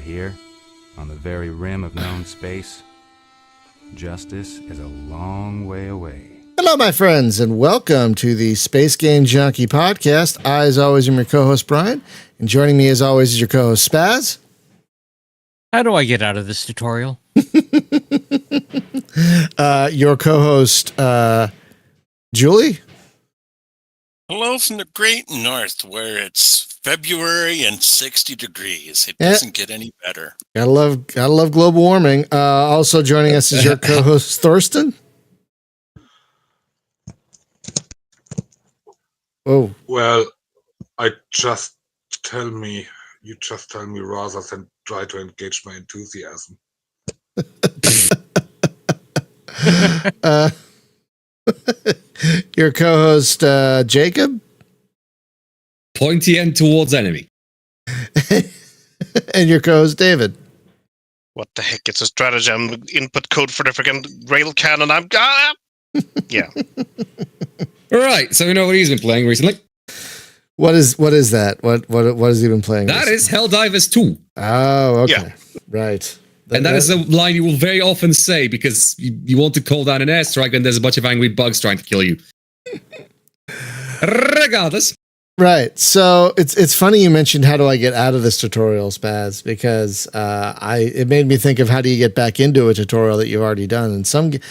here, on the very rim of known space, justice is a long way away. Hello, my friends, and welcome to the Space Game Junkie podcast. I, as always, am your co-host, Brian, and joining me, as always, is your co-host, Spaz. How do I get out of this tutorial? Your co-host, Julie. Hello from the great north, where it's February and 60 degrees. It doesn't get any better. Gotta love global warming. Also joining us is your co-host, Thorsten. Oh, well, you just tell me rather than try to engage my enthusiasm. Your co-host, Jacob. Pointy end towards enemy. And your co-host, David. What the heck? It's a stratagem input code for the freaking rail cannon. Yeah. All right, so we know what he's been playing recently. What is that? What has he been playing? That is Helldivers 2. Oh, okay. Yeah. Right. And that is a line you will very often say because you want to call down an airstrike and there's a bunch of angry bugs trying to kill you. Regardless. Right. So it's funny you mentioned how do I get out of this tutorial, Spaz, because it made me think of how do you get back into a tutorial that you've already done. And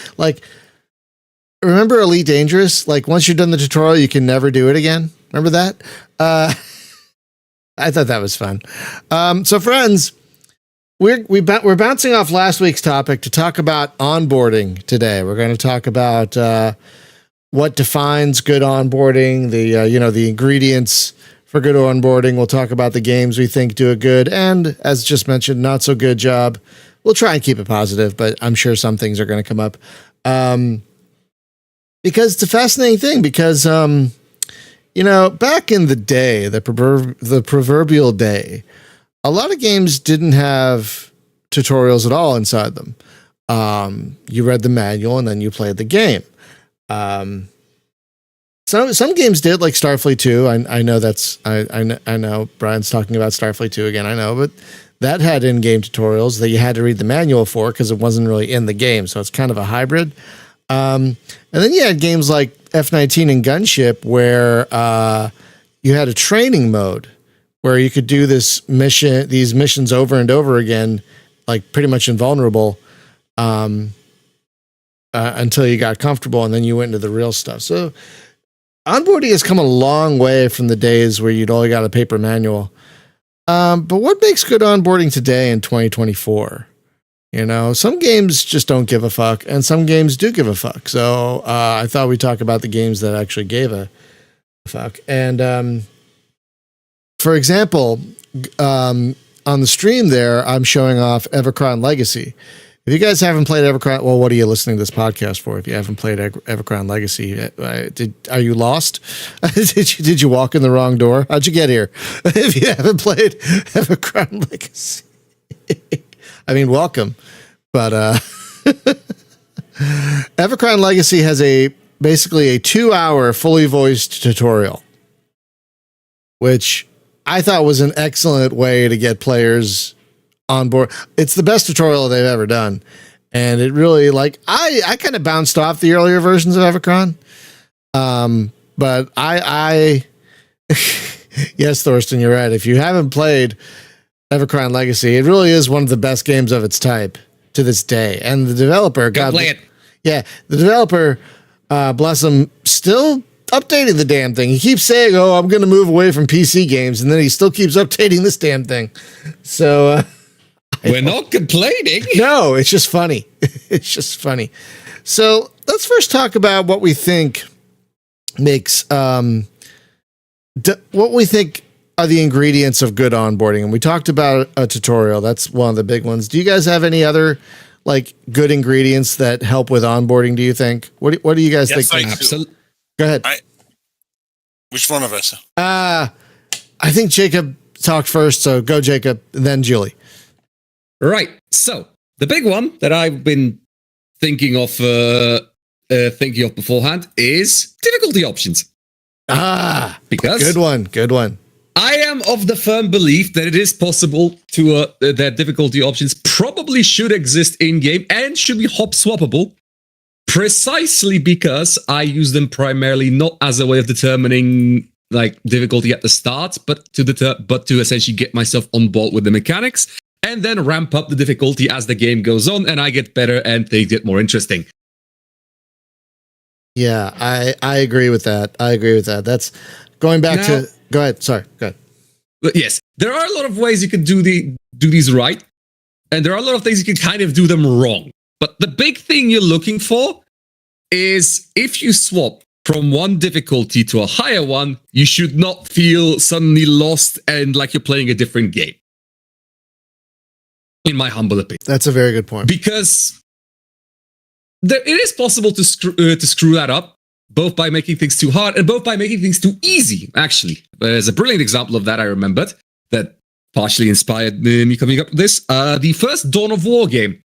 remember Elite Dangerous? Like once you're done the tutorial, you can never do it again. Remember that? I thought that was fun. So friends, we're bouncing off last week's topic to talk about onboarding today. We're going to talk about what defines good onboarding, the ingredients for good onboarding. We'll talk about the games we think do a good and, as just mentioned, not so good job. We'll try and keep it positive, but I'm sure some things are going to come up. Because it's a fascinating thing because, back in the day, the proverbial day, a lot of games didn't have tutorials at all inside them. You read the manual and then you played the game. Some games did, like Starfleet 2. I know I know Brian's talking about Starfleet 2 again. I know, but that had in-game tutorials that you had to read the manual for because it wasn't really in the game. So it's kind of a hybrid. And then you had games like F-19 and Gunship where you had a training mode where you could do these missions over and over again, like pretty much invulnerable, until you got comfortable, and then you went into the real stuff. So onboarding has come a long way from the days where you'd only got a paper manual. But what makes good onboarding today in 2024? Some games just don't give a fuck, and some games do give a fuck. So I thought we'd talk about the games that actually gave a fuck. And for example, on the stream there, I'm showing off Evercron Legacy. If you guys haven't played Evercron, well, what are you listening to this podcast for? If you haven't played Evercron Legacy, are you lost? Did you walk in the wrong door? How'd you get here? If you haven't played Evercron Legacy, I mean, welcome. But Evercron Legacy has basically a 2-hour fully voiced tutorial, which I thought was an excellent way to get players on board. It's the best tutorial they've ever done. And it really, I kind of bounced off the earlier versions of Evercron. But I yes, Thorsten, you're right. If you haven't played Evercron Legacy, it really is one of the best games of its type to this day. And the developer, Play it. Yeah, the developer, bless him, still updating the damn thing. He keeps saying, "Oh, I'm going to move away from PC games," and then he still keeps updating this damn thing. So we're not complaining. No, it's just funny. It's just funny. So let's first talk about what we think makes what we think are the ingredients of good onboarding. And we talked about a tutorial. That's one of the big ones. Do you guys have any other good ingredients that help with onboarding? Do you think? What do you guys think? Absolutely. Go ahead. Which one of us? I think Jacob talked first, so go Jacob, then Julie. Right. So the big one that I've been thinking of beforehand is difficulty options. Because Good one. I am of the firm belief that it is possible to that difficulty options probably should exist in game and should be hop swappable, precisely because I use them primarily not as a way of determining like difficulty at the start, but to essentially get myself on board with the mechanics and then ramp up the difficulty as the game goes on and I get better and things get more interesting. Yeah, I agree with that. That's going back to. Go ahead. Sorry. Go ahead. But yes, there are a lot of ways you can do these right, and there are a lot of things you can kind of do them wrong. But the big thing you're looking for is if you swap from one difficulty to a higher one, you should not feel suddenly lost and like you're playing a different game. In my humble opinion, That's a very good point. because it is possible to screw that up, both by making things too hard and both by making things too easy, actually. There's a brilliant example of that I remembered that partially inspired me coming up with this. The first Dawn of War game.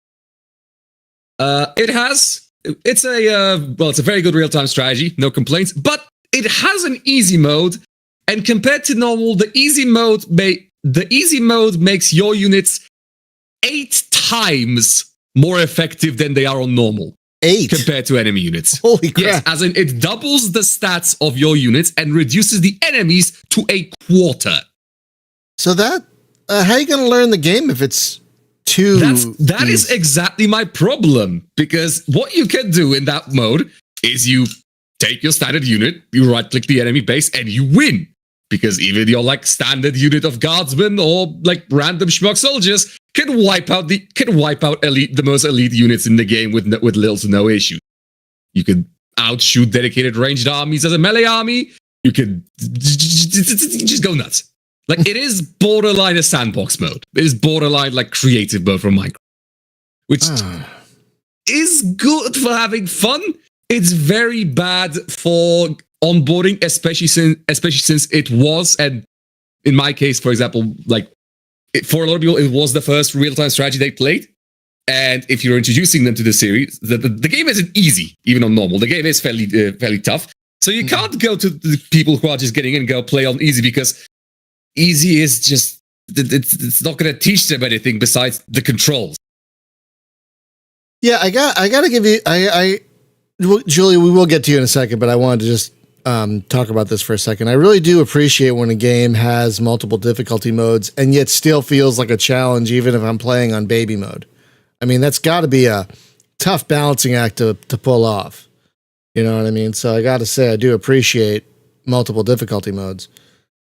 It's a very good real-time strategy, no complaints, but it has an easy mode, and compared to normal, the easy mode makes your units 8 times more effective than they are on normal. 8 compared to enemy units. Holy crap. Yes, as in it doubles the stats of your units and reduces the enemies to a quarter. So that how are you going to learn the game if it's too? That is exactly my problem, because what you can do in that mode is you take your standard unit, you right click the enemy base, and you win. Because even your like standard unit of guardsmen or like random schmuck soldiers can wipe out the most elite units in the game with little to no issue. You could outshoot dedicated ranged armies as a melee army. You could just go nuts. Like it is borderline a sandbox mode. It is borderline like creative mode from Minecraft, which is good for having fun. It's very bad for onboarding, especially since it was, and in my case, for example, like for a lot of people, it was the first real-time strategy they played. And if you're introducing them to the series, the game isn't easy, even on normal. The game is fairly tough. So you can't go to the people who are just getting in and go play on easy, because easy is just, it's not going to teach them anything besides the controls. Yeah, I got to give you, well, Julie, we will get to you in a second, but I wanted to just talk about this for a second. I really do appreciate when a game has multiple difficulty modes and yet still feels like a challenge, even if I'm playing on baby mode. I mean, that's got to be a tough balancing act to pull off. You know what I mean? So I got to say, I do appreciate multiple difficulty modes.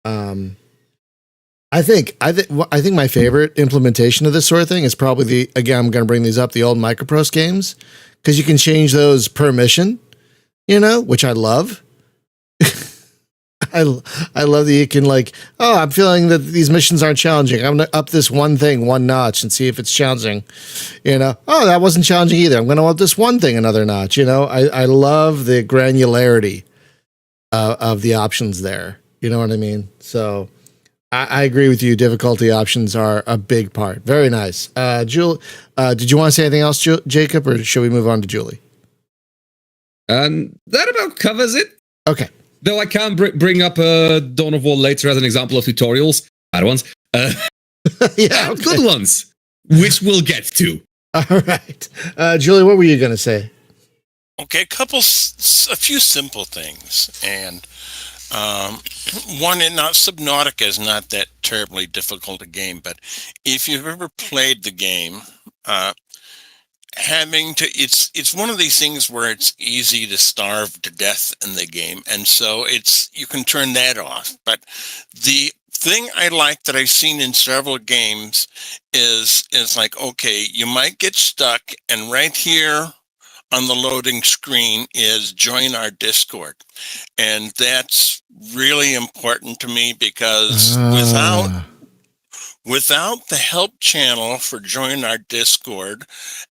I think my favorite implementation of this sort of thing is probably again, I'm going to bring these up, the old Microprose games, because you can change those per mission, which I love. I love that you can I'm feeling that these missions aren't challenging. I'm going to up this one thing one notch and see if it's challenging. Oh, that wasn't challenging either. I'm going to up this one thing another notch. I love the granularity of the options there. You know what I mean? So I agree with you. Difficulty options are a big part. Very nice. Julie, did you want to say anything else, Jacob, or should we move on to Julie? That about covers it. Okay. Though I can bring up Dawn of War later as an example of tutorials. Bad ones. Yeah, okay. Good ones, which we'll get to. All right. Julie, what were you going to say? Okay, a few simple things. And one, now Subnautica is not that terribly difficult a game, but if you've ever played the game, it's one of these things where it's easy to starve to death in the game, and so you can turn that off. But the thing I like that I've seen in several games is like, okay, you might get stuck, and right here on the loading screen is join our Discord, and that's really important to me, because without the help channel for join our Discord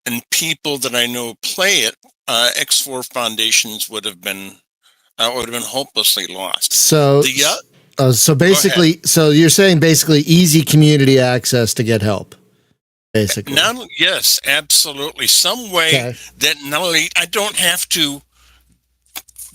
and people that I know play it, X4 Foundations would have been hopelessly lost. So basically, so you're saying basically easy community access to get help, basically. Yes, absolutely. Some way that not only I don't have to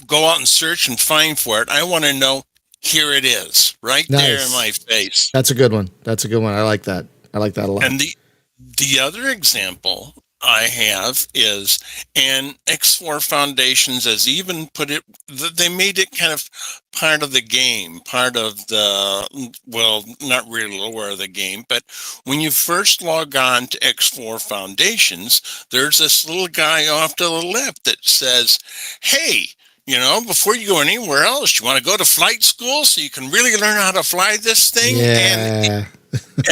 go out and search and find for it. I want to know, here it is, right there in Nice. my face. That's a good one. That's a good one. I like that. I like that a lot. And the other example I have is, and X4 Foundations has even put it, they made it kind of part of the game, part of the, well, not really lore of the game, but when you first log on to X4 Foundations, there's this little guy off to the left that says, hey, you know, before you go anywhere else, you want to go to flight school so you can really learn how to fly this thing? Yeah.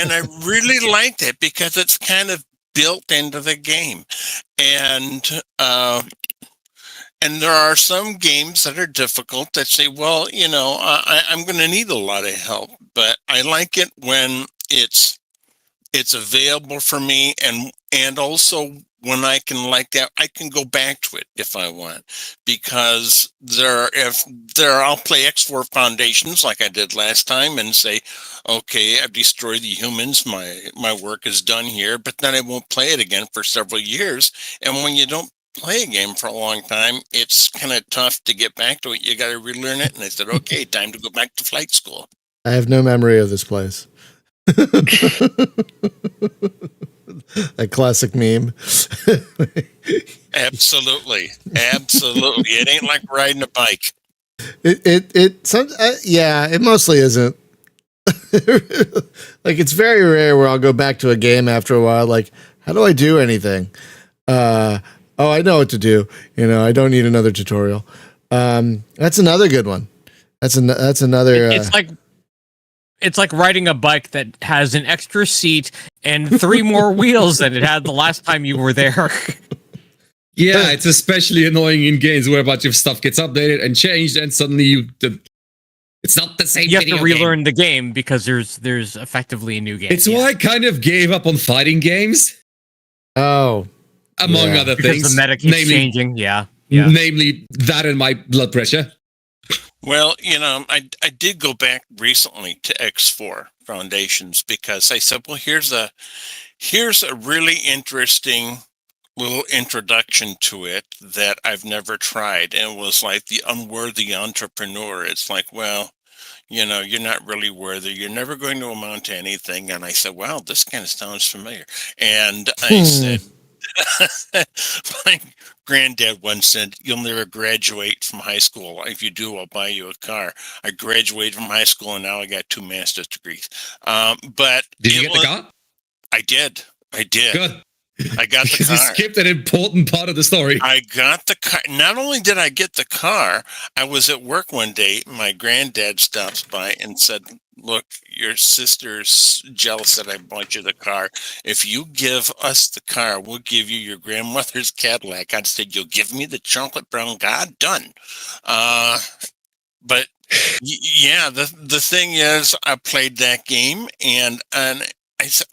And I really like that because it's kind of built into the game. And there are some games that are difficult that say, well, you know, I'm going to need a lot of help, but I like it when it's available for me, and also when I can like that, I can go back to it if I want, because I'll play X4 Foundations like I did last time and say, okay, I've destroyed the humans, my work is done here, but then I won't play it again for several years. And when you don't play a game for a long time, it's kind of tough to get back to it. You got to relearn it. And I said, okay, time to go back to flight school. I have no memory of this place. That classic meme. Absolutely. It ain't like riding a bike. It mostly isn't. Like, it's very rare where I'll go back to a game after a while. Like, how do I do anything? Oh, I know what to do. You know, I don't need another tutorial. That's another good one. That's another. It's like riding a bike that has an extra seat and 3 more wheels than it had the last time you were there. Yeah, it's especially annoying in games where a bunch of stuff gets updated and changed, and suddenly it's not the same. You have to video relearn game. the game because there's effectively a new game. It's why I kind of gave up on fighting games, Oh, among Yeah. other because things. the meta keeps changing. Yeah. Namely that and my blood pressure. Well, you know, I did go back recently to X4 Foundations because I said, well, here's a really interesting little introduction to it that I've never tried. And it was like the unworthy entrepreneur. It's like, well, you know, you're not really worthy. You're never going to amount to anything. And I said, wow, this kind of sounds familiar. And I said, my granddad once said, you'll never graduate from high school. If you do, I'll buy you a car. I graduated from high school and now I got 2 master's degrees. But Did you get the car? I did. Good. I got the Because you car. skipped an important part of the story. I got the car. Not only did I get the car, I was at work one day. My granddad stops by and said, look, your sister's jealous that I bought you the car. If you give us the car, we'll give you your grandmother's Cadillac. I said, you'll give me the chocolate brown god? Done. But yeah, the thing is, I played that game, and I said,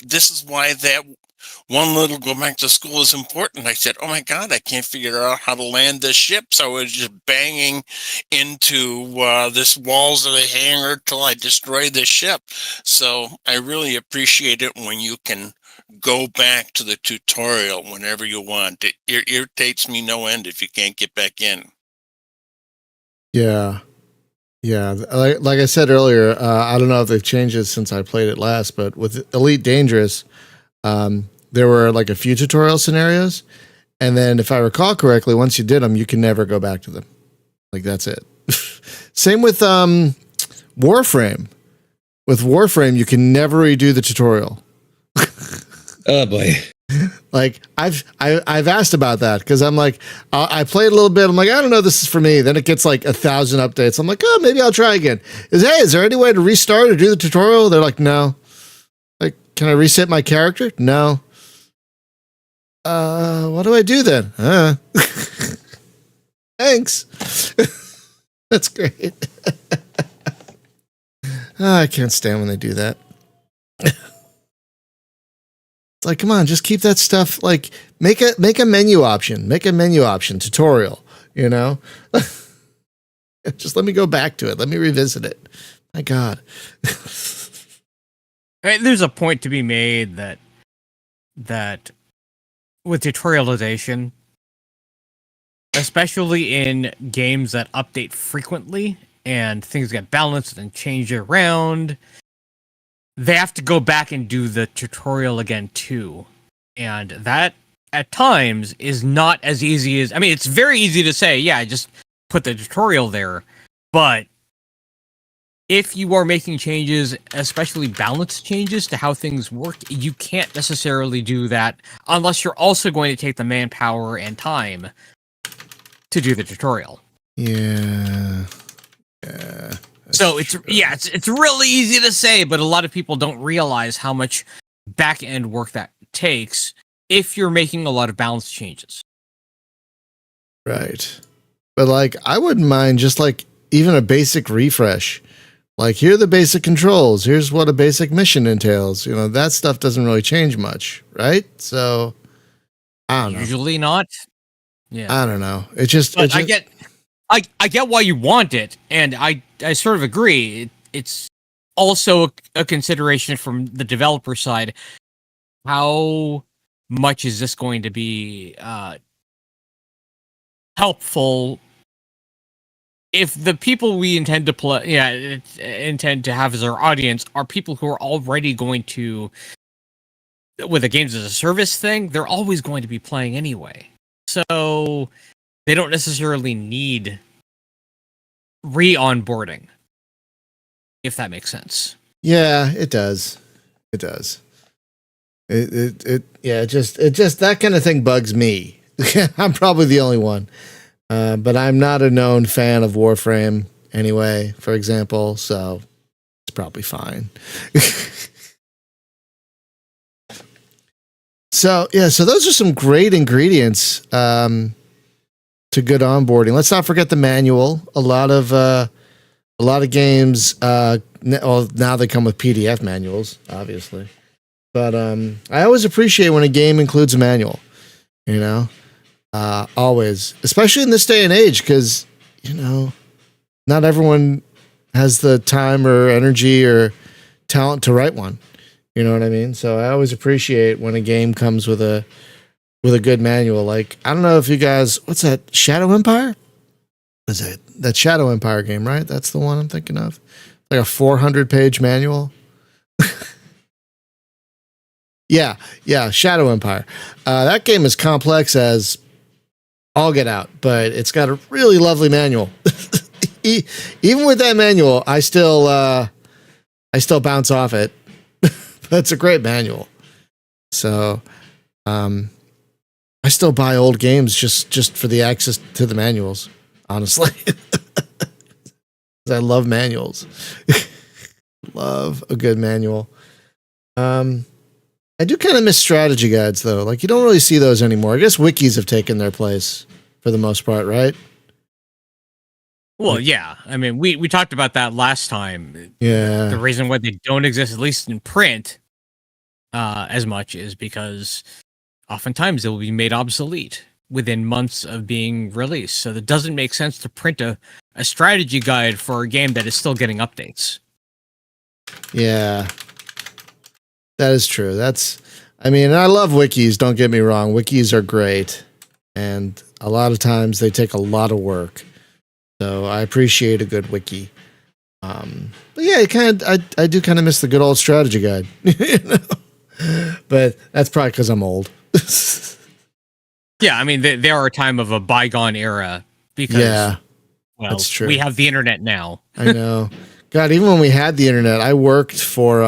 this is why that one little go back to school is important. I said, oh my God, I can't figure out how to land this ship. So I was just banging into this walls of the hangar till I destroyed the ship. So I really appreciate it when you can go back to the tutorial whenever you want. It irritates me no end if you can't get back in. yeah. Yeah. Like I said earlier, I don't know if they've changed it since I played it last, but with Elite Dangerous, there were like a few tutorial scenarios. And then if I recall correctly, once you did them, you can never go back to them. Like, that's it. Same with Warframe. With Warframe, you can never redo the tutorial. Oh boy. Like, I've asked about that because I'm like, I played a little bit. I'm like, I don't know, this is for me. Then it gets like 1,000 updates. I'm like, oh, maybe I'll try again. Is there any way to restart or do the tutorial? They're like, no. Like, can I reset my character? No. What do I do then? Thanks. That's great. I can't stand when they do that. It's like, come on, just keep that stuff. Like, make a menu option. Make a menu option tutorial. You know, just let me go back to it. Let me revisit it. My God. There's a point to be made that with tutorialization, especially in games that update frequently and things get balanced and changed around, they have to go back and do the tutorial again too. And that at times is not as easy as, I mean, it's very easy to say, yeah, just put the tutorial there. But if you are making changes, especially balance changes to how things work, you can't necessarily do that unless you're also going to take the manpower and time to do the tutorial. Yeah. So it's really easy to say, but a lot of people don't realize how much back end work that takes if you're making a lot of balance changes. Right. But like, I wouldn't mind just like even a basic refresh. Like, here are the basic controls. Here's what a basic mission entails. You know, that stuff doesn't really change much, right? So, I don't know. Usually not. Yeah. I don't know. It just, But I get why you want it, and I sort of agree. It's also a consideration from the developer side. How much is this going to be helpful if the people we intend to play, intend to have as our audience are people who are already going to, with a games as a service thing, they're always going to be playing anyway. So they don't necessarily need re-onboarding, if that makes sense. Yeah, it does. It does. It just that kind of thing bugs me. I'm probably the only one. But I'm not a known fan of Warframe anyway, for example, so it's probably fine. So those are some great ingredients to good onboarding. Let's not forget the manual. A lot of games, now they come with PDF manuals, obviously. But I always appreciate when a game includes a manual, you know? Always, especially in this day and age, because, you know, not everyone has the time or energy or talent to write one. You know what I mean? So I always appreciate when a game comes with a good manual. Like, I don't know if you guys, what's that, Shadow Empire? What is it? That Shadow Empire game, right? That's the one I'm thinking of. Like a 400-page manual. Yeah, Shadow Empire. That game is complex as all get out, but it's got a really lovely manual. Even with that manual, I still bounce off it. That's a great manual. So, I still buy old games just for the access to the manuals, honestly. I love manuals. Love a good manual. I do kind of miss strategy guides, though. Like, you don't really see those anymore. I guess wikis have taken their place for the most part, right? Well, yeah. I mean, we talked about that last time. Yeah. The reason why they don't exist, at least in print, as much, is because oftentimes they will be made obsolete within months of being released. So it doesn't make sense to print a strategy guide for a game that is still getting updates. Yeah. That is true. And I love wikis, don't get me wrong. Wikis are great. And a lot of times they take a lot of work. So I appreciate a good wiki. But yeah, I do kind of miss the good old strategy guide. You know? But that's probably because I'm old. Yeah, I mean, they are a time of a bygone era because, well, that's true. We have the internet now. I know. God, even when we had the internet, I worked for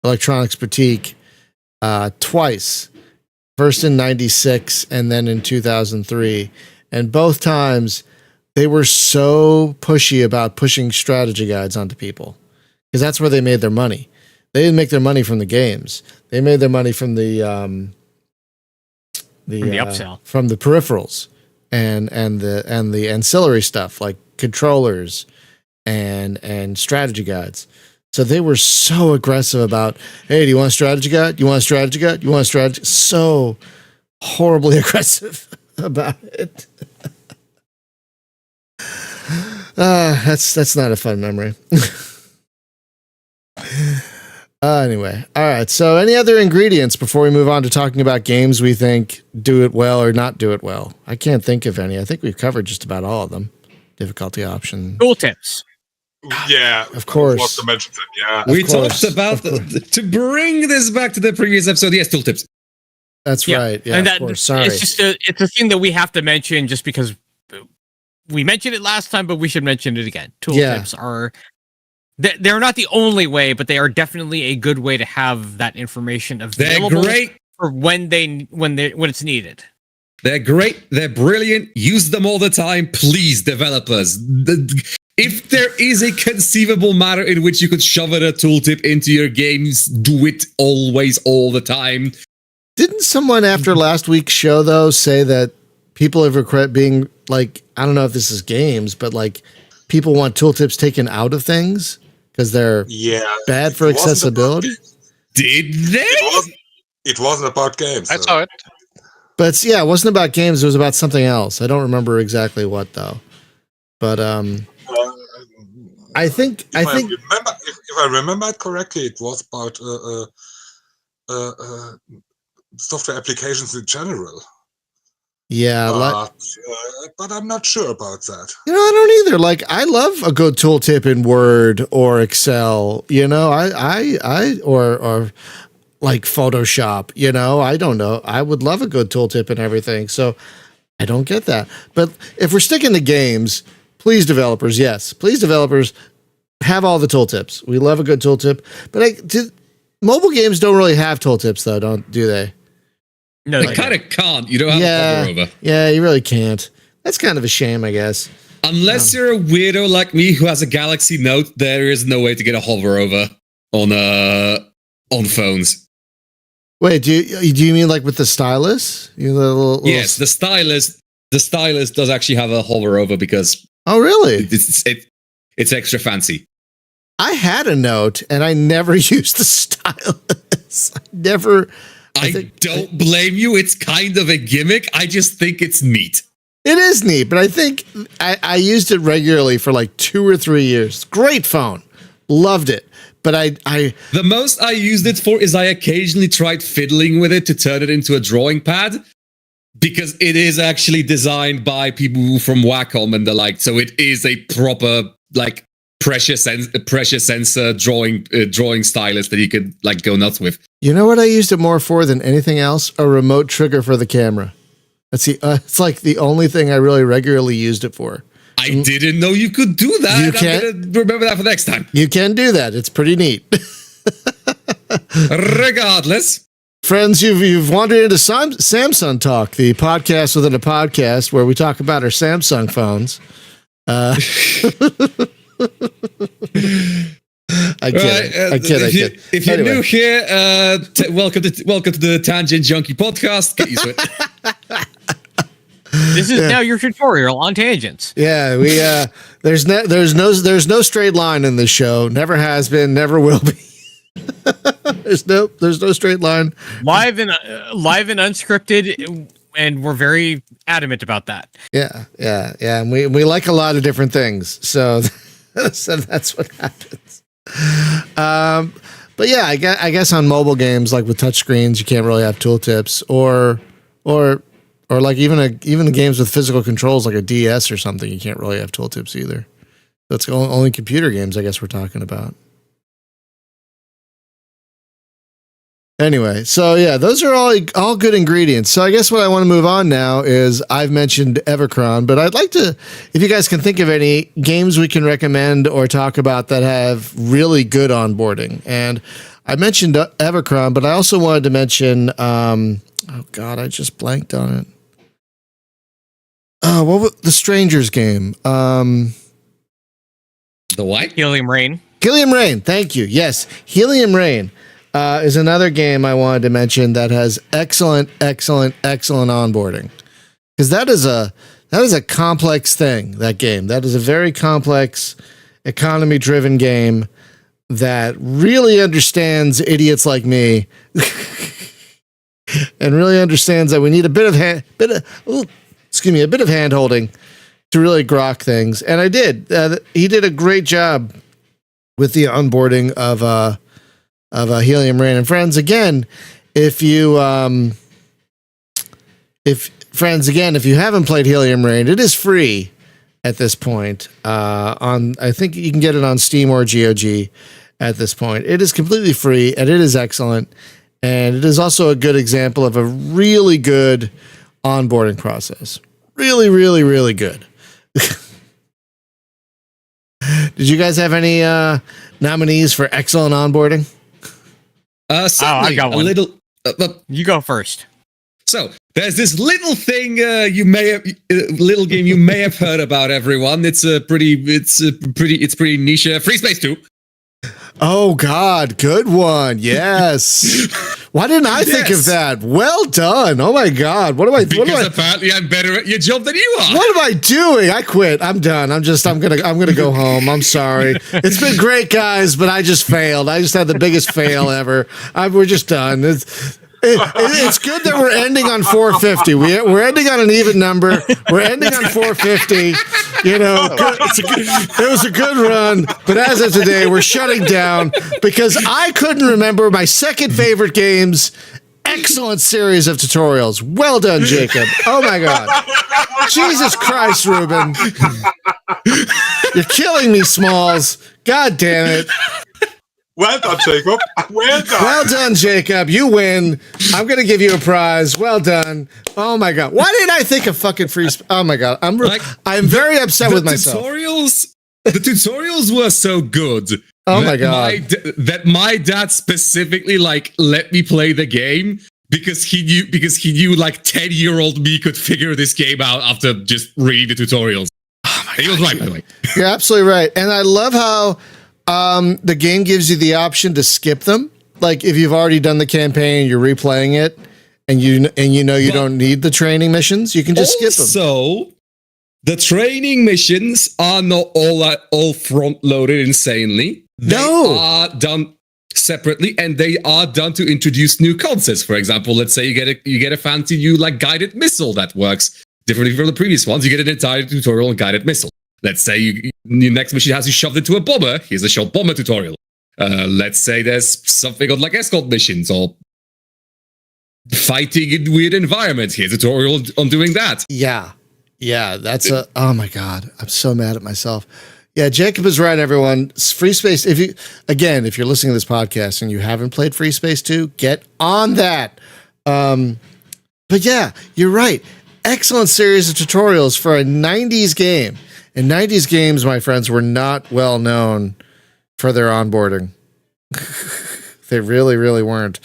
Electronics Boutique twice. First in 96 and then in 2003. And both times they were so pushy about pushing strategy guides onto people because that's where they made their money. They didn't make their money from the games. They made their money from the upsell, from the peripherals and the ancillary stuff like controllers and strategy guides. So they were so aggressive about, hey, do you want a strategy guide? You want a strategy guide? You want a strategy? So horribly aggressive about it. That's not a fun memory. Anyway, all right. So any other ingredients before we move on to talking about games we think do it well or not do it well? I can't think of any. I think we've covered just about all of them. difficulty option. Tooltips. Yeah, Of course. Was to mention that, yeah. We course, talked about to bring this back to the previous episode. Yes, tooltips. That's right. Yeah, and of course. Sorry. it's just it's a thing that we have to mention just because we mentioned it last time, but we should mention it again. Tooltips are they're not the only way, but they are definitely a good way to have that information available. They're great for when it's needed. They're great. They're brilliant. Use them all the time, please, developers. If there is a conceivable manner in which you could shove a tooltip into your games, do it always, all the time. Didn't someone after last week's show, though, say that people have regret being like, I don't know if this is games, but like people want tooltips taken out of things because they're bad for accessibility? Did they? It wasn't about games. I saw it. But it wasn't about games. It was about something else. I don't remember exactly what, though. But I think if I remember it correctly, it was about software applications in general. Yeah, but I'm not sure about that. I don't either. Like, I love a good tooltip in Word or Excel. Or like Photoshop. I don't know. I would love a good tooltip and everything. So I don't get that. But if we're sticking to games, please, developers, have all the tooltips. We love a good tooltip. But mobile games don't really have tooltips, though, do they? No, they kind of can't. You don't have a hover over. Yeah, you really can't. That's kind of a shame, I guess. Unless you're a weirdo like me who has a Galaxy Note, there is no way to get a hover over on phones. Wait, do you mean like with the stylus? Yes, the stylus. The stylus does actually have a hover over because. Oh, really? It's extra fancy. I had a Note and I never used the stylus. I don't blame you. It's kind of a gimmick. I just think it's neat. It is neat, but I think I used it regularly for like 2 or 3 years. Great phone. Loved it. But the most I used it for is I occasionally tried fiddling with it to turn it into a drawing pad because it is actually designed by people from Wacom and the like. So it is a proper like pressure sensor drawing stylus that you could like go nuts with. You know what I used it more for than anything else? A remote trigger for the camera. It's like the only thing I really regularly used it for. I didn't know you could do that. I'm going to remember that for next time. You can do that. It's pretty neat. Regardless. Friends, you've wandered into Samsung Talk, the podcast within a podcast where we talk about our Samsung phones. I kid. If you're new here, welcome to the Tangent Junkie podcast. Get used to it. This is now your tutorial on tangents. Yeah, we there's no straight line in this show. Never has been, never will be. there's no straight line. Live and unscripted, and we're very adamant about that. Yeah, and we like a lot of different things. So that's what happens. But yeah, I guess on mobile games like with touchscreens, you can't really have tooltips, or like even the games with physical controls like a DS or something, you can't really have tooltips either. That's only computer games, I guess we're talking about. Anyway, so yeah, those are all good ingredients. So I guess what I want to move on now is I've mentioned Evercron, but I'd like to, if you guys can think of any games we can recommend or talk about that have really good onboarding. And I mentioned Evercron, but I also wanted to mention, oh God, I just blanked on it. What was the Strangers game? The what? Helium Rain. Helium Rain. Thank you. Yes, Helium Rain is another game I wanted to mention that has excellent onboarding, because that is a complex thing. That game. That is a very complex, economy-driven game that really understands idiots like me, and really understands that we need a bit of hand holding to really grok things. And I did. He did a great job with the onboarding of Helium Rain. And friends, again, if you haven't played Helium Rain, it is free. at this point. I think you can get it on Steam or GOG at this point. It is completely free and it is excellent. And it is also a good example of a really good onboarding process. Really, really, really good. Did you guys have any nominees for excellent onboarding? Certainly I got one. A little. You go first. So there's this little thing little game you may have heard about. Everyone, it's pretty niche. Free Space 2. Oh God, good one. Yes. Why didn't I think of that? Well done. Oh my God. Because apparently I'm better at your job than you are. What am I doing? I quit. I'm done. I'm gonna go home. I'm sorry. It's been great, guys, but I just failed. I just had the biggest fail ever. We're just done. It's good that we're ending on 450. We're ending on an even number. We're ending on 450. You know, it was a good run, but as of today, we're shutting down because I couldn't remember my second favorite game's excellent series of tutorials. Well done, Jacob. Oh my God. Jesus Christ, Ruben. You're killing me, Smalls. God damn it. Well done, Jacob. Well done. Well done, Jacob. You win. I'm going to give you a prize. Well done. Oh my God. Why didn't I think of fucking free? Oh my God. I'm very upset with myself. The tutorials were so good. Oh my God. That my dad specifically let me play the game because he knew like 10-year-old me could figure this game out after just reading the tutorials. Oh my God. He was right, by the way. You're absolutely right. And I love how the game gives you the option to skip them. Like if you've already done the campaign, you're replaying it, and you don't need the training missions, you can just skip them. So the training missions are not all front loaded insanely. They are done separately, and they are done to introduce new concepts. For example, let's say you get a fancy new guided missile that works differently from the previous ones. You get an entire tutorial on guided missile. Let's say your next mission has you shoved into a bomber. Here's a short bomber tutorial. Let's say there's something on escort missions or fighting in weird environments. Here's a tutorial on doing that. Yeah, that's oh my God. I'm so mad at myself. Yeah, Jacob is right, everyone. Free Space, if you're listening to this podcast and you haven't played Free Space 2, get on that. But yeah, you're right. Excellent series of tutorials for a 90s game. And 90s games, my friends, were not well known for their onboarding. They really, really weren't.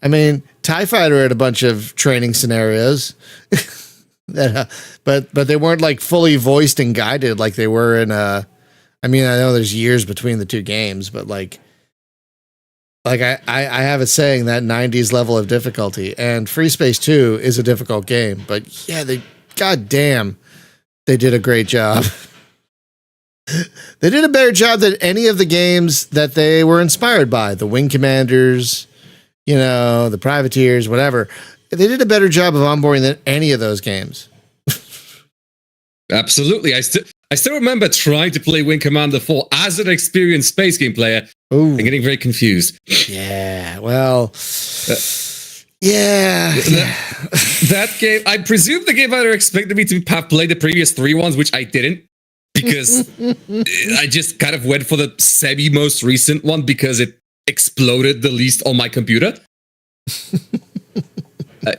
I mean, TIE Fighter had a bunch of training scenarios, but they weren't fully voiced and guided like they were in I know there's years between the two games, but I have a saying that 90s level of difficulty, and Free Space 2 is a difficult game, but yeah, goddamn, they did a great job. They did a better job than any of the games that they were inspired by. The Wing Commanders, the Privateers, whatever. They did a better job of onboarding than any of those games. Absolutely. I still remember trying to play Wing Commander 4 as an experienced space game player. Ooh. And getting very confused. Yeah, well... That game, I presume the game either expected me to have played the previous 3 ones, which I didn't, because I just kind of went for the semi-most recent one because it exploded the least on my computer.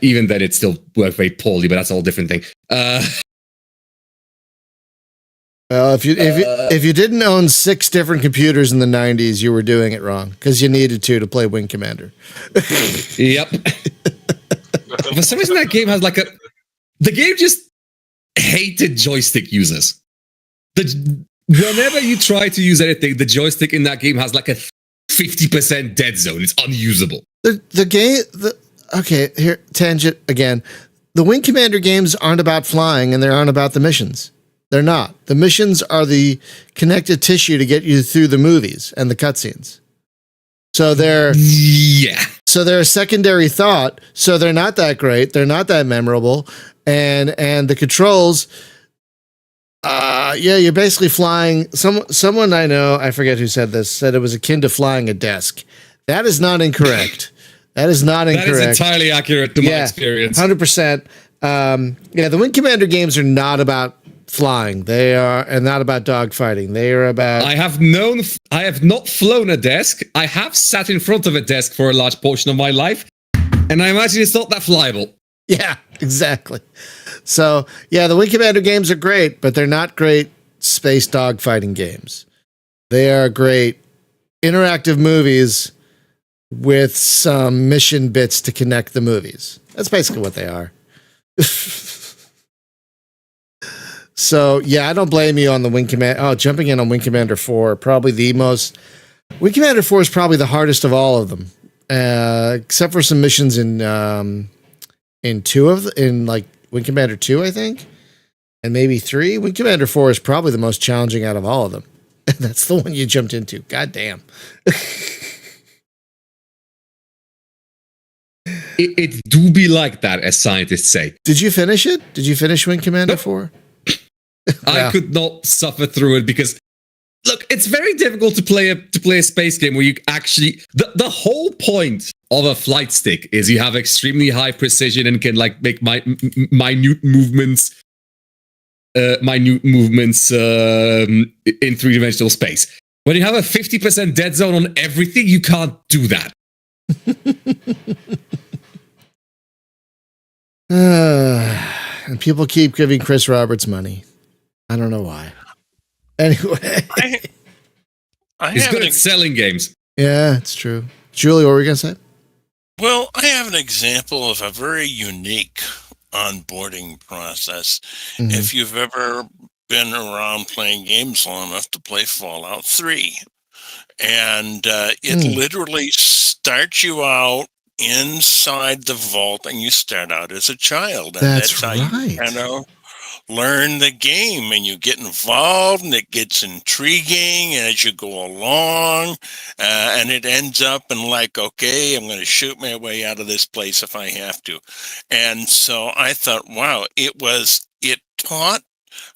Even then, it still worked very poorly, but that's a whole different thing. Well, if you didn't own 6 different computers in the 90s, you were doing it wrong because you needed to play Wing Commander. Yep. For some reason, that game has the game just hated joystick users. Whenever you try to use anything, the joystick in that game has a 50% dead zone. It's unusable. Okay, here, tangent again. The Wing Commander games aren't about flying, and they aren't about the missions. They're not. The missions are the connective tissue to get you through the movies and the cutscenes. So they're a secondary thought. So they're not that great. They're not that memorable. And the controls, you're basically flying. Someone I know, I forget who said this, said it was akin to flying a desk. That is not incorrect. That is not incorrect. That is entirely accurate to my experience. 100%. The Wing Commander games are not about flying. They are, and not about dogfighting. They are about. I have not flown a desk. I have sat in front of a desk for a large portion of my life, and I imagine it's not that flyable. Yeah, exactly. So, the Wing Commander games are great, but they're not great space dogfighting games. They are great interactive movies with some mission bits to connect the movies. That's basically what they are. So, I don't blame you on the Wing Commander. Oh, jumping in on Wing Commander 4, probably the most. Wing Commander 4 is probably the hardest of all of them, except for some missions in Wing Commander 2, I think, and maybe 3. Wing Commander 4 is probably the most challenging out of all of them. And that's the one you jumped into. God damn. It do be like that, as scientists say. Did you finish it? Did you finish Wing Commander 4? I could not suffer through it because, look, it's very difficult to play a space game where you actually the whole point of a flight stick is you have extremely high precision and can make minute movements in 3-dimensional space. When you have a 50% dead zone on everything, you can't do that. And people keep giving Chris Roberts money. I don't know why. Anyway. He's good at selling games. Yeah, it's true. Julie, what were you going to say? Well, I have an example of a very unique onboarding process. Mm-hmm. If you've ever been around playing games long enough to play Fallout 3, and it literally starts you out inside the vault, and you start out as a child, and that's how you kind of learn the game, and you get involved, and it gets intriguing as you go along, and it ends up in okay, I'm going to shoot my way out of this place if I have to. And so I thought, wow, it taught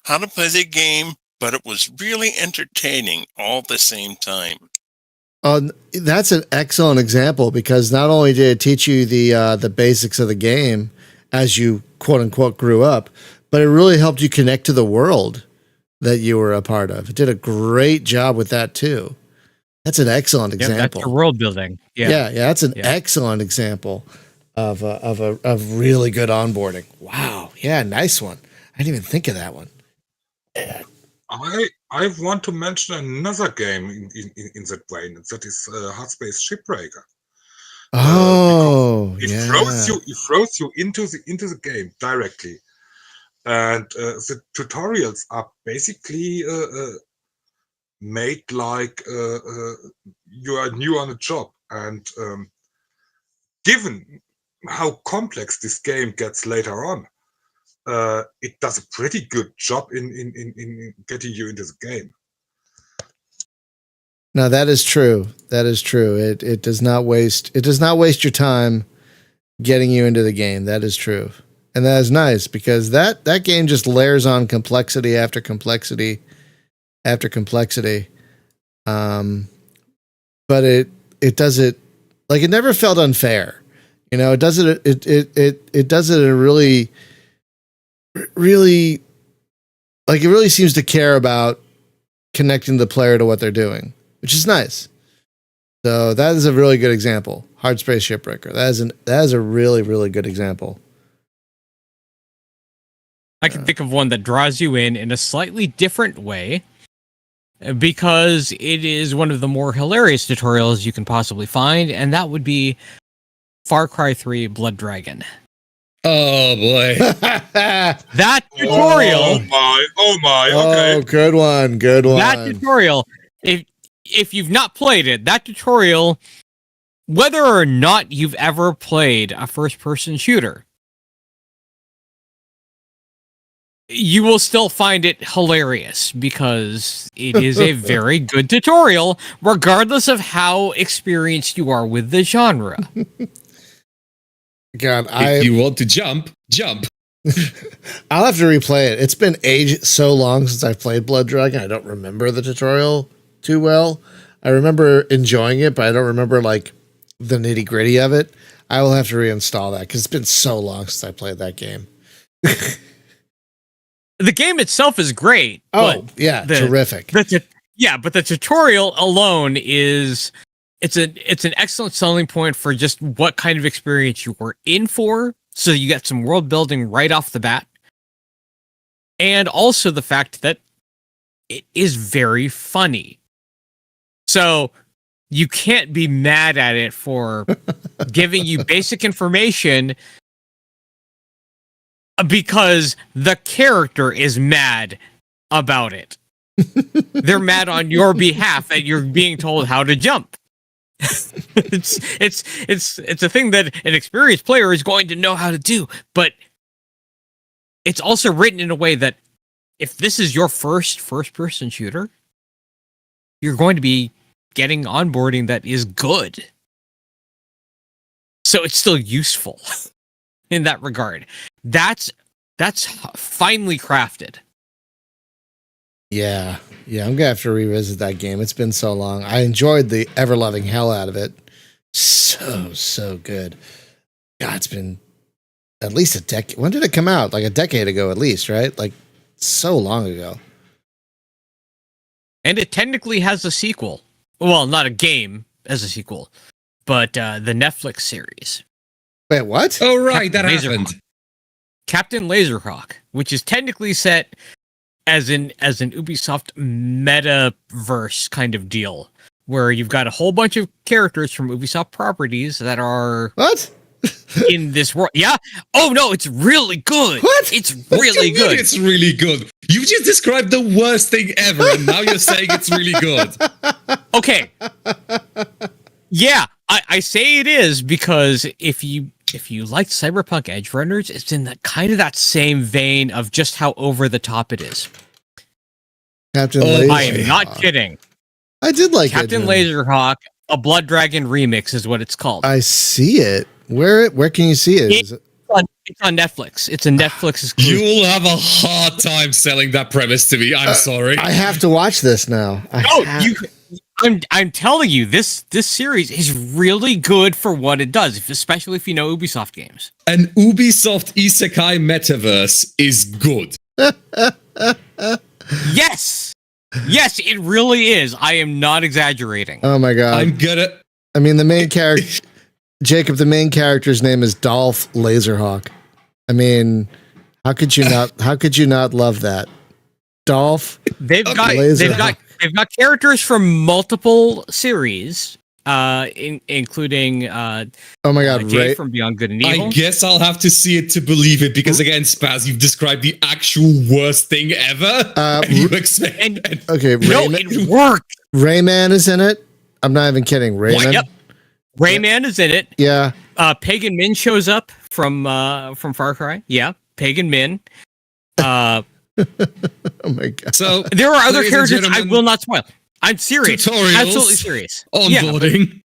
how to play the game, but it was really entertaining all at the same time. That's an excellent example, because not only did it teach you the basics of the game as you quote unquote grew up, but it really helped you connect to the world that you were a part of. It did a great job with that too. That's an excellent example. That's the world building. Yeah, that's an excellent example of really good onboarding. Wow. Yeah, nice one. I didn't even think of that one. Yeah. I want to mention another game in that way, and that is Hard Space Shipbreaker. It throws you into the game directly, and the tutorials are basically made like you are new on a job, and given how complex this game gets later on, it does a pretty good job in getting you into the game. No, that is true. That is true. It does not waste your time getting you into the game. That is true. And that is nice, because that game just layers on complexity after complexity after complexity. But it does it it never felt unfair. It does it in a really it really seems to care about connecting the player to what they're doing, which is nice. So that is a really good example. Hard Space Shipbreaker. That is a really, really good example. I can think of one that draws you in a slightly different way, because it is one of the more hilarious tutorials you can possibly find, and that would be Far Cry 3 Blood Dragon. Oh boy. That tutorial. Oh my. Okay. Oh, good one. That tutorial, if you've not played it, that tutorial, whether or not you've ever played a first-person shooter, you will still find it hilarious, because it is a very good tutorial, regardless of how experienced you are with the genre. God, if you want to jump. I'll have to replay it. It's been so long since I've played Blood Dragon. I don't remember the tutorial too well. I remember enjoying it, but I don't remember the nitty gritty of it. I will have to reinstall that, because it's been so long since I played that game. The game itself is great. Oh, but yeah, the- terrific. but the tutorial alone is it's an excellent selling point for just what kind of experience you were in for. So you get some world building right off the bat. And also the fact that it is very funny. So you can't be mad at it for giving you basic information because the character is mad about it. They're mad on your behalf that you're being told how to jump. it's a thing that an experienced player is going to know how to do, but it's also written in a way that if this is your first person shooter, you're going to be getting onboarding that is good. So it's still useful in that regard. That's finely crafted. Yeah. Yeah, I'm gonna have to revisit that game. It's been so long. I enjoyed the ever-loving hell out of it. So good. God, it's been at least a decade. When did it come out? Like a decade ago at least, right? Like so long ago. And it technically has a sequel. Well, not a game as a sequel, but the Netflix series. Wait, what? Oh, right, that Captain happened. Captain Laserhawk, which is technically set as an Ubisoft metaverse kind of deal, where you've got a whole bunch of characters from Ubisoft properties that are What? in this world. Yeah. Oh no, it's really good. What? It's What do really you mean good. It's really good. You just described the worst thing ever, and now you're saying it's really good. Okay. Yeah, I say it is because if you like Cyberpunk Edge Runners, it's in that kind of that same vein of just how over the top it is. Captain Oh, Laserhawk. I am not kidding. I did like Captain it. Laserhawk, a Blood Dragon remix is what it's called. I see it. Where can you see it? Is it? It's on Netflix. It's a Netflix exclusive. You'll have a hard time selling that premise to me. I'm sorry. I have to watch this now. I'm telling you, this series is really good for what it does, especially if you know Ubisoft games. An Ubisoft Isekai metaverse is good. Yes, it really is. I am not exaggerating. Oh my god. I'm gonna. I mean, the main character, Jacob, the main character's name is Dolph Laserhawk. I mean, how could you not love that? Dolph. They've got Laserhawk. they've got characters from multiple series, including Oh my god, Jay Ray. from Beyond Good and Evil. I guess I'll have to see it to believe it because again, Spaz, you've described the actual worst thing ever. And you expect Okay, No, Rayman, it worked. Rayman is in it. I'm not even kidding. Rayman. Yep. Rayman is in it. Yeah. Pagan Min shows up from Far Cry. Yeah, Pagan Min. Oh my god. so. There are other Ladies and characters I gentlemen, will not spoil. I'm serious. tutorials, Absolutely serious. Yeah, Onboarding.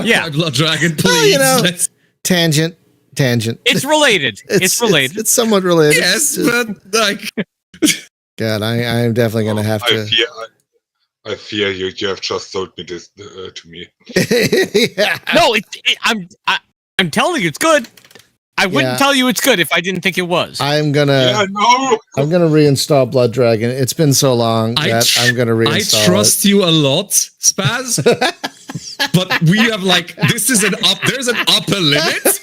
Yeah. Blood Dragon, please. Well, you know, let's- Tangent. it's related. It's related. It's somewhat related. yes, but like. God, I am definitely gonna have I to. fear, I fear you have just sold me this to me. Yeah. No, I'm telling you, it's good. I wouldn't Yeah. tell you it's good if I didn't think it was. I'm gonna Yeah, no. I'm gonna reinstall Blood Dragon. It's been so long that I'm gonna I reinstall trust you a lot, Spaz. But we have like there's an upper limit,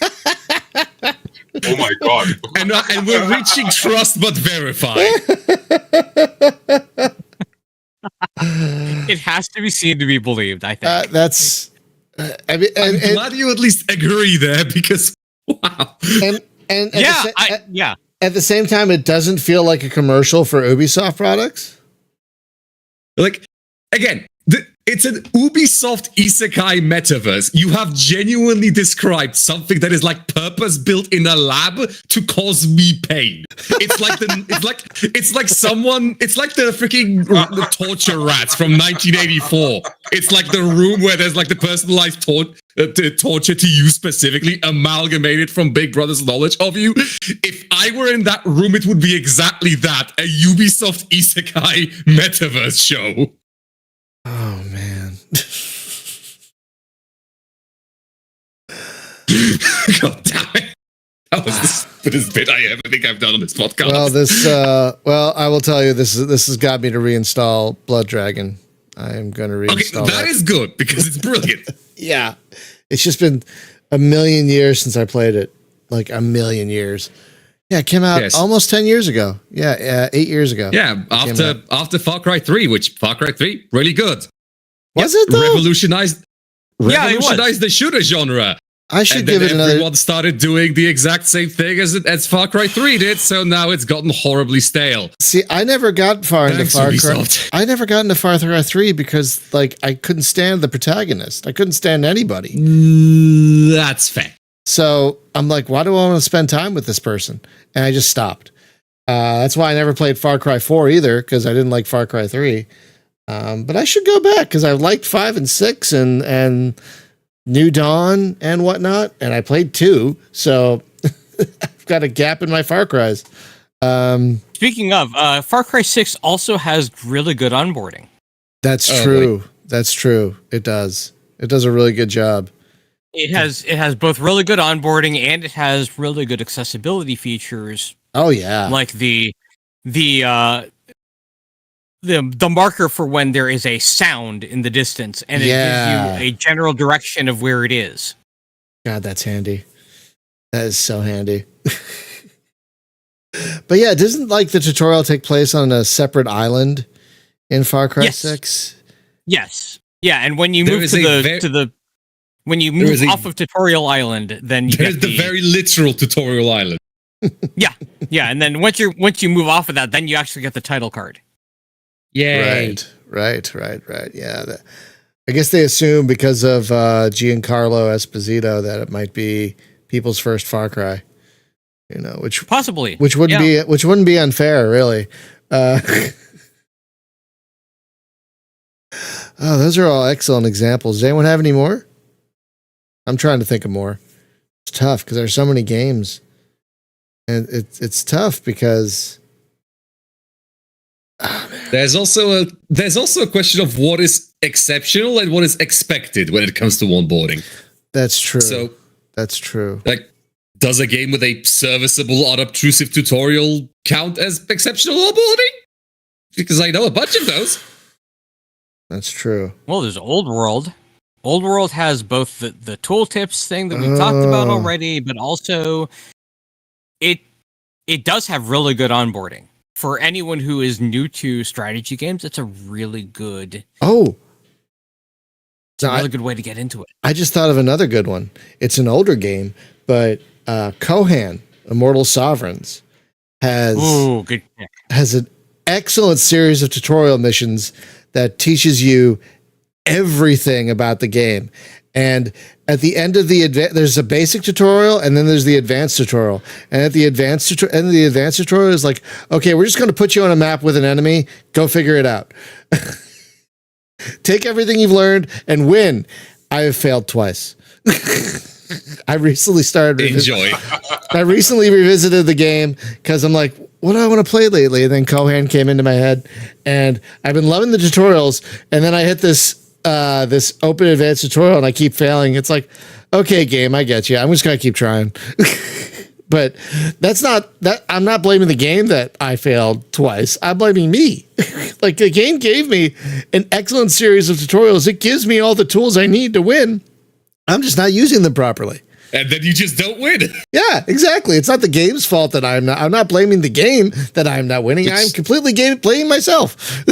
Oh my god. and we're reaching trust but verify. It has to be seen to be believed, I think. it. That's. I mean, I'm glad you at least agree there because wow. and Yeah. at the same time, it doesn't feel like a commercial for Ubisoft products. Like again, it's an Ubisoft Isekai metaverse. You have genuinely described something that is like purpose built in a lab to cause me pain. It's like the freaking torture rats from 1984. It's like the room where there's like the personalized torture to you specifically, amalgamated from Big Brother's knowledge of you. If I were in that room, it would be exactly that, a Ubisoft Isekai metaverse show. Oh man. God damn it. That was stupidest bit I ever think I've done on this podcast. Well, I will tell you, this has got me to reinstall Blood Dragon. I am going to reinstall okay, that is good because it's brilliant. Yeah. It's just been a million years since I played it. Like a million years. Yeah, it came out almost 10 years ago. Yeah, 8 years ago. Yeah, after Far Cry 3, which Far Cry 3, really good. Was it though? Revolutionized the shooter genre. I should give it another. Everyone started doing the exact same thing as Far Cry 3 did, so now it's gotten horribly stale. See, I never got far into Far Cry. Ubisoft. I never got into Far Cry 3 because, like, I couldn't stand the protagonist. I couldn't stand anybody. That's fair. So I'm like, why do I want to spend time with this person? And I just stopped. That's why I never played Far Cry 4 either, because I didn't like Far Cry 3. But I should go back because I liked 5 and 6 and New Dawn and whatnot. And I played 2. So I've got a gap in my Far Cries. Speaking of, Far Cry 6 also has really good onboarding. That's true. Boy. That's true. It does. It does a really good job. It has both really good onboarding and it has really good accessibility features. Oh yeah, like the marker for when there is a sound in the distance, and it gives you a general direction of where it is. God, that's handy. That is so handy. But yeah, doesn't like the tutorial take place on a separate island in Far Cry 6? Yes. Yeah, and when you move when you move off of Tutorial Island, then you get the very literal Tutorial Island. Yeah, and then once you move off of that, then you actually get the title card. Yay! Right. Yeah, I guess they assume because of Giancarlo Esposito that it might be people's first Far Cry. You know, which wouldn't be unfair, really. Oh, those are all excellent examples. Does anyone have any more? I'm trying to think of more. It's tough because there's so many games, and it's tough because there's also a question of what is exceptional and what is expected when it comes to onboarding. That's true. So that's true. Like, does a game with a serviceable, unobtrusive tutorial count as exceptional onboarding? Because I know a bunch of those. That's true. Well, there's Old World. Old World has both the tooltips thing that we talked about already, but also it does have really good onboarding. For anyone who is new to strategy games, it's a really good good way to get into it. I just thought of another good one. It's an older game, but Kohan, Immortal Sovereigns, has an excellent series of tutorial missions that teaches you everything about the game. And at the end of there's a basic tutorial, and then there's the advanced tutorial. And at the advanced tutorial is like, okay, we're just going to put you on a map with an enemy. Go figure it out. Take everything you've learned and win. I have failed twice. I recently I recently revisited the game because I'm like, what do I want to play lately? And then Kohan came into my head, and I've been loving the tutorials. And then I hit this open advanced tutorial, and I keep failing. It's like, okay, game, I get you. I'm just gonna keep trying. But that's not that. I'm not blaming the game that I failed twice. I'm blaming me. Like, the game gave me an excellent series of tutorials. It gives me all the tools I need to win. I'm just not using them properly. And then you just don't win. Yeah, exactly. It's not the game's fault that I'm not blaming the game that I'm not winning. I'm completely blaming myself.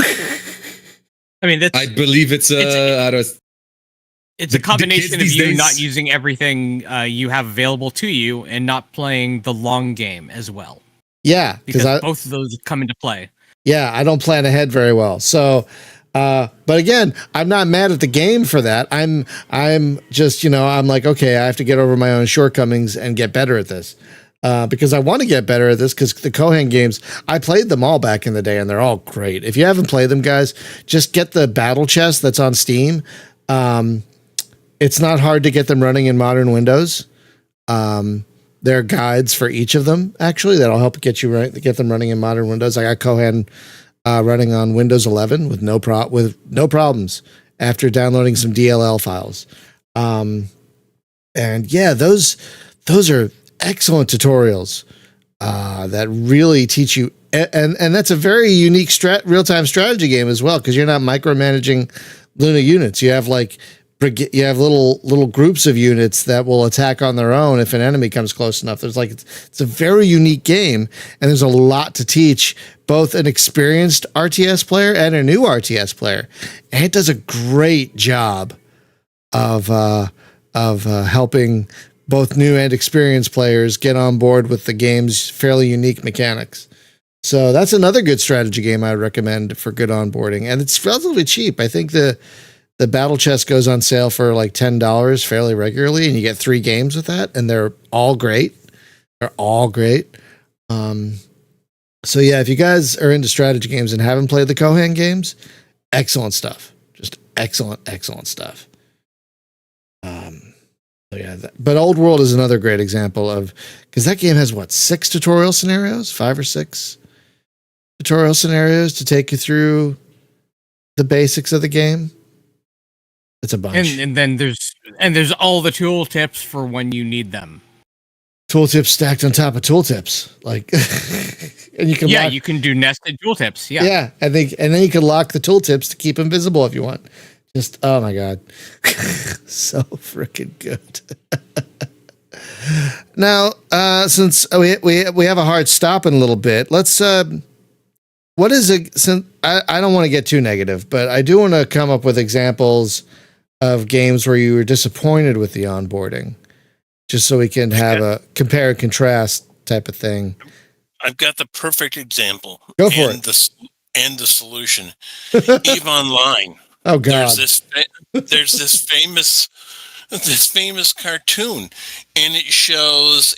I mean, I believe it's a combination of you not using everything you have available to you and not playing the long game as well. Yeah, because both of those come into play. Yeah, I don't plan ahead very well. So, but again, I'm not mad at the game for that. I'm just, I'm like, okay, I have to get over my own shortcomings and get better at this. Because I want to get better at this, because the Kohan games, I played them all back in the day, and they're all great. If you haven't played them, guys, just get the battle chest that's on Steam. It's not hard to get them running in modern Windows. There are guides for each of them, actually, that'll help get them running in modern Windows. I got Kohan running on Windows 11 with no problems after downloading some DLL files. And yeah, those are excellent tutorials. that really teach you, and that's a very unique real-time strategy game as well, because you're not micromanaging Luna units. You have little groups of units that will attack on their own if an enemy comes close enough. It's a very unique game, and there's a lot to teach both an experienced RTS player and a new RTS player, and it does a great job of helping both new and experienced players get on board with the game's fairly unique mechanics. So that's another good strategy game I would recommend for good onboarding. And it's relatively cheap. I think the battle chest goes on sale for like $10 fairly regularly, and you get 3 games with that, and they're all great. They're all great. So yeah, if you guys are into strategy games and haven't played the Kohan games, excellent stuff. Just excellent stuff. But Old World is another great example of, because that game has 6 tutorial scenarios, 5 or 6 tutorial scenarios to take you through the basics of the game. It's a bunch. And then there's all the tool tips for when you need them. Tooltips stacked on top of tooltips, and you can you can do nested tooltips. Yeah, and then you can lock the tooltips to keep them visible if you want. Just, oh my God. So freaking good. Now, since we have a hard stop in a little bit, let's, what is it? Since I don't want to get too negative, but I do want to come up with examples of games where you were disappointed with the onboarding, just so we can have a compare and contrast type of thing. I've got the perfect example. Go for it. And the solution. EVE Online. Oh God! There's this famous cartoon, and it shows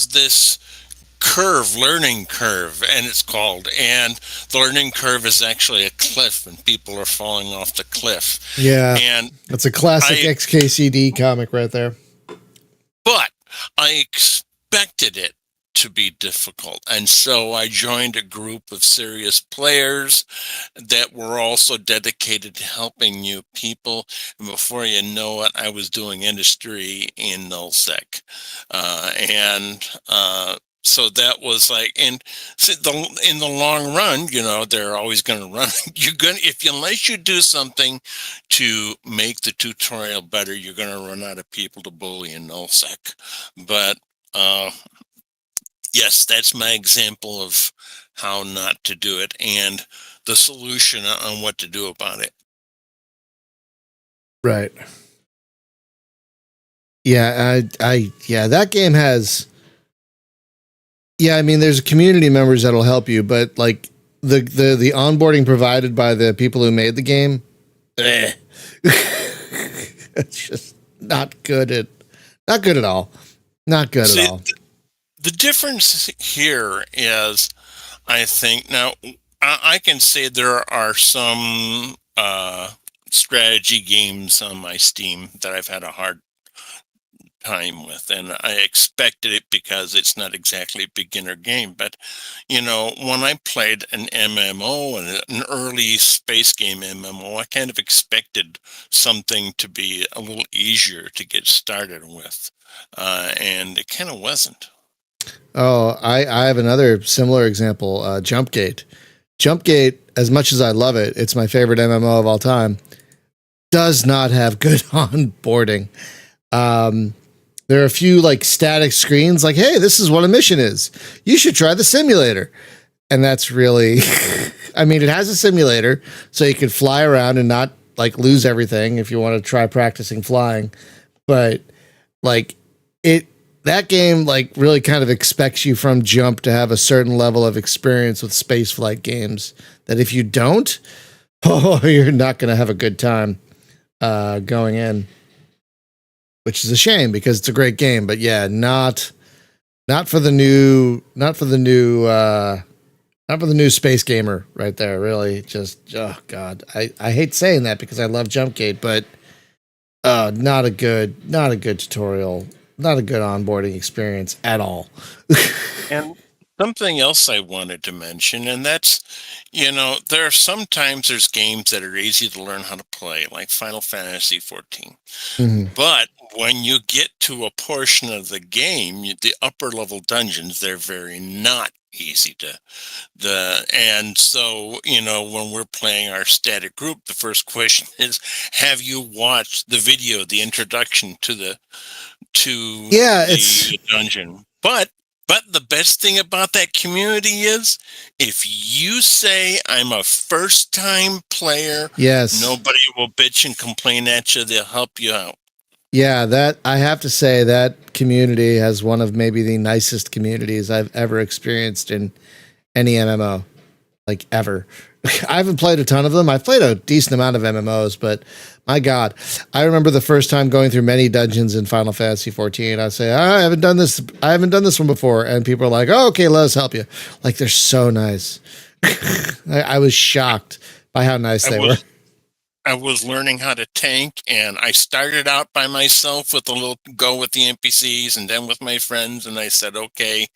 this learning curve, and it's called, and the learning curve is actually a cliff, and people are falling off the cliff. Yeah, and that's a classic XKCD comic right there. But I expected it to be difficult, and so I joined a group of serious players that were also dedicated to helping new people, and before you know it, I was doing industry in nullsec, so that was like, and in the long run, they're always going to run. Unless you do something to make the tutorial better, you're going to run out of people to bully in nullsec. But yes, that's my example of how not to do it and the solution on what to do about it. Right. Yeah, that game has. Yeah, I mean, there's community members that'll help you, but like the onboarding provided by the people who made the game, it's just not good at all. Not good at all. The difference here is, I think, now I can say there are some strategy games on my Steam that I've had a hard time with, and I expected it because it's not exactly a beginner game. But when I played an MMO and an early space game MMO, I kind of expected something to be a little easier to get started with, and it kind of wasn't. Oh, I have another similar example. Jumpgate. Jumpgate, as much as I love it, it's my favorite MMO of all time, does not have good onboarding. There are a few static screens like, hey, this is what a mission is. You should try the simulator. And that's really, I mean, it has a simulator, so you can fly around and not lose everything if you want to try practicing flying. But that game really kind of expects you from jump to have a certain level of experience with spaceflight games that if you don't, you're not going to have a good time going in. Which is a shame because it's a great game, but yeah, not for the new space gamer right there. Really, just oh God, I hate saying that because I love Jumpgate, but not a good tutorial, not a good onboarding experience at all. And something else I wanted to mention, and that's, there are sometimes there's games that are easy to learn how to play, like Final Fantasy 14. Mm-hmm. But when you get to a portion of the game, the upper level dungeons, they're very not easy and so, when we're playing our static group, the first question is, have you watched the video, the introduction to the dungeon? But the best thing about that community is, if you say I'm a first time player, Yes. nobody will bitch and complain at you. They'll help you out. Yeah, that I have to say that community has one of maybe the nicest communities I've ever experienced in any MMO, like ever. I haven't played a ton of them. I've played a decent amount of MMOs, but my God, I remember the first time going through many dungeons in Final Fantasy 14. I say, I haven't done this one before, and people are like, "Oh, okay, let us help you." Like, they're so nice. I was shocked by how nice they were. I was learning how to tank, and I started out by myself with a little go with the NPCs and then with my friends. And I said, okay,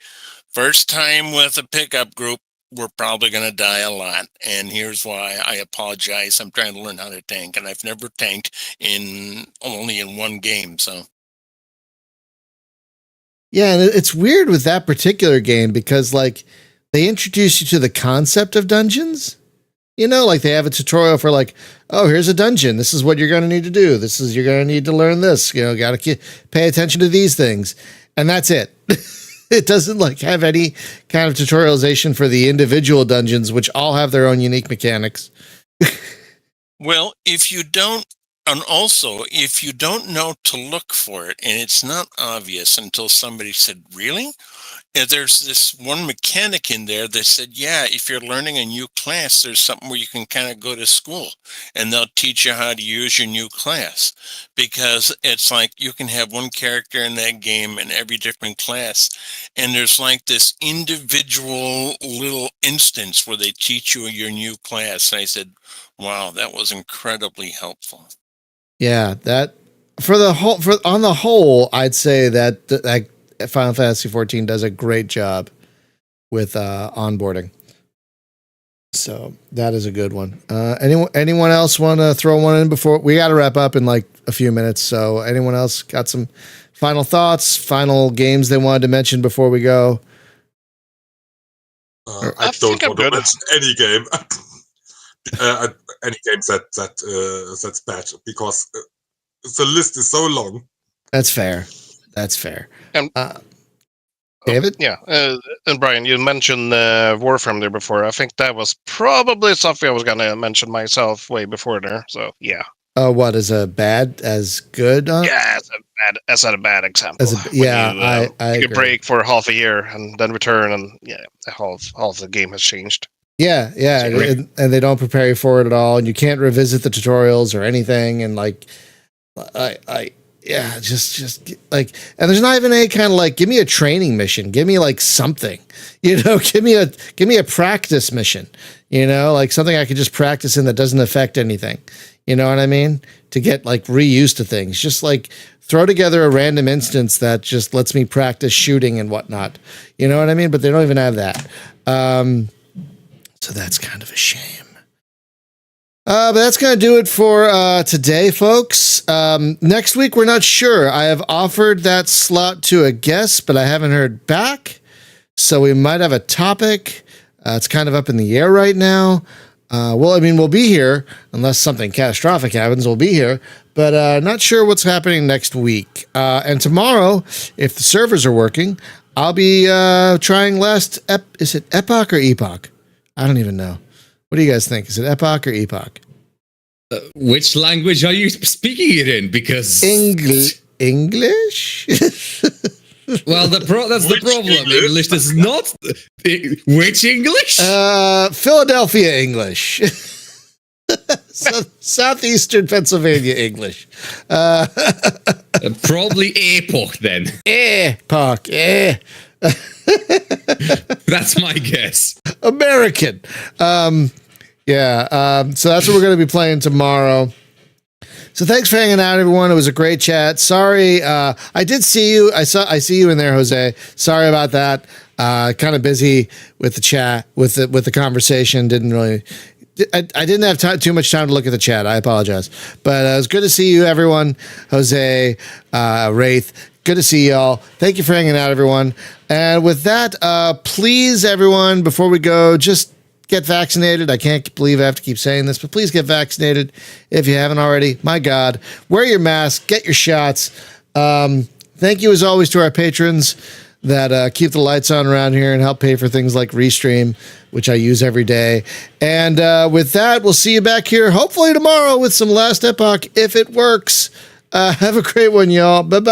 first time with a pickup group, we're probably going to die a lot. And here's why. I apologize. I'm trying to learn how to tank, and I've never tanked only in one game. So. Yeah, and it's weird with that particular game because, like, they introduce you to the concept of dungeons. Like they have a tutorial for like, oh, here's a dungeon. This is what you're going to need to do. You're going to need to learn this. Got to pay attention to these things. And that's it. It doesn't like have any kind of tutorialization for the individual dungeons, which all have their own unique mechanics. Well, if you don't know to look for it, and it's not obvious until somebody said, really? And there's this one mechanic in there that said, yeah, if you're learning a new class, there's something where you can kind of go to school and they'll teach you how to use your new class, because it's like you can have one character in that game in every different class. And there's like this individual little instance where they teach you your new class. And I said, wow, that was incredibly helpful. Yeah, that on the whole, I'd say that Final Fantasy 14 does a great job with onboarding. So that is a good one. Anyone else want to throw one in before we got to wrap up in like a few minutes? So anyone else got some final thoughts, final games they wanted to mention before we go? I don't want to mention any game. Any games that's bad, because the list is so long. That's fair. And David? Yeah. And Brian, you mentioned Warframe there before. I think that was probably something I was going to mention myself way before there. So, yeah. What is a bad as good? Yeah, as a bad example. I take a break for half a year and then return, and half the game has changed. Yeah, and they don't prepare you for it at all, and you can't revisit the tutorials or anything, and like, just like, and there's not even any kind of like, give me a training mission, give me like something, give me a practice mission, like something I could just practice in that doesn't affect anything, you know what I mean? To get like reused to things, just like throw together a random instance that just lets me practice shooting and whatnot, you know what I mean? But they don't even have that. So that's kind of a shame. But that's going to do it for today, folks. Next week, we're not sure. I have offered that slot to a guest, but I haven't heard back. So we might have a topic. It's kind of up in the air right now. We'll be here unless something catastrophic happens. We'll be here, but not sure what's happening next week. And tomorrow, if the servers are working, I'll be trying is it Epoch or Epoch? I don't even know. What do you guys think? Is it Epoch or Epoch? Which language are you speaking it in? Because English. Well, that's the problem. English is not. Which English? Philadelphia English. Southeastern Pennsylvania English. Probably Epoch then. Epoch. That's my guess. American. So that's what we're going to be playing tomorrow. So thanks for hanging out, everyone. It was a great chat. Sorry, I did see you. I see you in there, Jose. Sorry about that. Kind of busy with the chat, with the conversation. Didn't really I didn't have too much time to look at the chat. I apologize. But it was good to see you, everyone. Jose, Wraith, good to see y'all. Thank you for hanging out, everyone. And with that, please, everyone, before we go, just get vaccinated. I can't believe I have to keep saying this, but please get vaccinated if you haven't already. My God, wear your mask, get your shots. Thank you, as always, to our patrons that keep the lights on around here and help pay for things like Restream, which I use every day. And with that, we'll see you back here hopefully tomorrow with some Last Epoch if it works. Have a great one, y'all. Bye-bye.